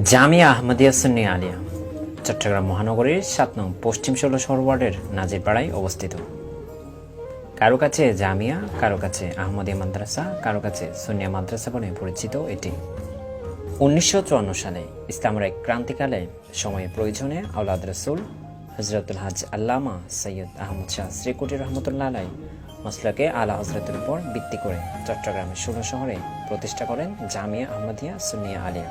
জামিয়া আহমদিয়া সুন্নিয়া আলিয়া চট্টগ্রাম মহানগরীর ৭ নং পশ্চিম ১৬ ওয়ার্ডের নাজিরপাড়ায় অবস্থিত। কারো কাছে জামিয়া, কারো কাছে আহমদিয়া মাদ্রাসা, কারো কাছে সুন্নিয়া মাদ্রাসা বলে পরিচিত এটি ১৯৫৪ সালে ইসলামের এক ক্রান্তিকালে সময়ে প্রয়োজনে আওলাদ রসুল হজরতুল হাজ আল্লামা সৈয়দ আহমদ শাহ শ্রীকুটি রহমতুল্লাহ আলাই মসলাকে আলা হজরতের উপর ভিত্তি করে চট্টগ্রামের ১৬ শহরে প্রতিষ্ঠা করেন জামিয়া আহমদিয়া সুন্নিয়া আলিয়া।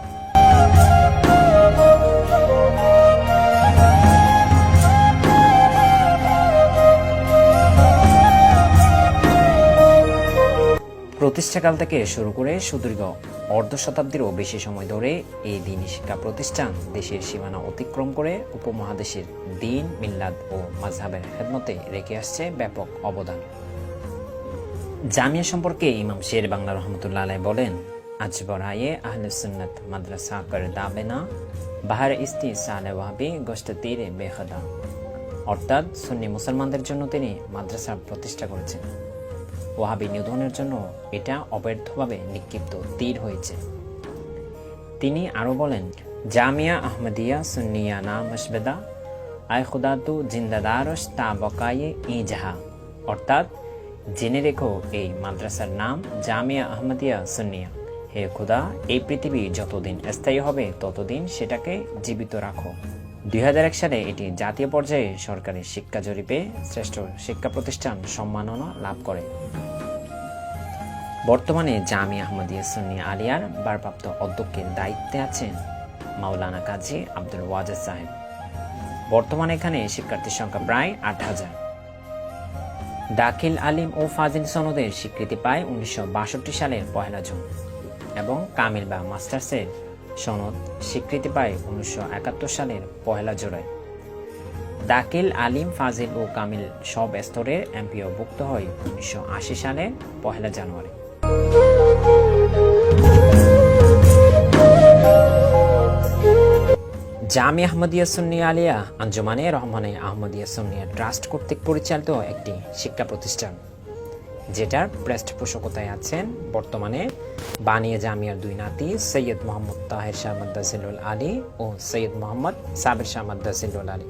প্রতিষ্ঠাকাল থেকে শুরু করে সুদীর্ঘ অর্ধ শতাব্দীরও বেশি সময় ধরে এই দিনী শিক্ষা প্রতিষ্ঠান দেশের সীমানা অতিক্রম করে উপমহাদেশের দ্বীন, মিল্লাত ও মাযহাবের খেদমতে রেখে আসছে ব্যাপক অবদান। জামিয়া সম্পর্কে ইমাম শের বাংলা রহমতুল্লাহ আলাইহি বলেন, আজ বরায়ে আহলে সুন্নাত মাদ্রাসা কর দাবেনা বাহার ইস্তি সালে ওয়াহাবি গোশত তীরে বেখদা, অর্থাৎ সুন্নি মুসলমানদের জন্য তিনি মাদ্রাসা প্রতিষ্ঠা করেছেন। ওয়াহাবি নিধনের জন্য এটা অব্যর্থভাবে নিক্ষিপ্ত তীর হয়েছে। তিনি আরো বলেন, জামিয়া আহমদিয়া সুন্নিয়া না মশবেদা আয় খুদা তু জিন্দাদারস তা বকায়ে ই জাহা, অর্থাৎ জেনে রেখো এই মাদ্রাসার নাম জামিয়া আহমদিয়া সুন্নিয়া। হে খুদা, এই পৃথিবী যতদিন স্থায়ী হবে ততদিন সেটাকে জীবিত রাখো। ২০০১ সালে এটি জাতীয় পর্যায়ে সরকারি শিক্ষা জরিপে শ্রেষ্ঠ শিক্ষা প্রতিষ্ঠান সম্মাননা লাভ করে। বর্তমানে জামিয়া আহমদিয়া সুন্নিয়া আলিয়ার ভারপ্রাপ্ত অধ্যক্ষের দায়িত্বে আছেন মাওলানা কাজী আব্দুল ওয়াজেদ সাহেব। বর্তমানে এখানে শিক্ষার্থীর সংখ্যা প্রায় ৮,০০০। দাখিল আলিম ও ফাজিল সনদের স্বীকৃতি পায় ১৯৬২ সালের ১ জুন এবং কামিল বা মাস্টার্সের সনদ স্বীকৃতি পায় ১৯৭১ সালের ১ জুলাই। দাখিল, আলিম, ফাজিল ও কামিল সব স্তরের এমপিও ভুক্ত হয় ১৯৮০ সালের ১ জানুয়ারি। জামিয়া আহমদিয়া সুন্নিয়া আলিয়া আঞ্জুমানে রহমানে আহমদিয়া সুন্নিয়া ট্রাস্ট কর্তৃক পরিচালিত একটি শিক্ষা প্রতিষ্ঠান, যেটার পৃষ্ঠপোষকতায় আছেন বর্তমানে বানিয়া জামিয়ার ২ নাতি সৈয়দ মোহাম্মদ তাহের শাহ মাদ্দাজিলুল আলী ও সৈয়দ মোহাম্মদ সাবের শাহ মাদ্দাজিলুল আলী।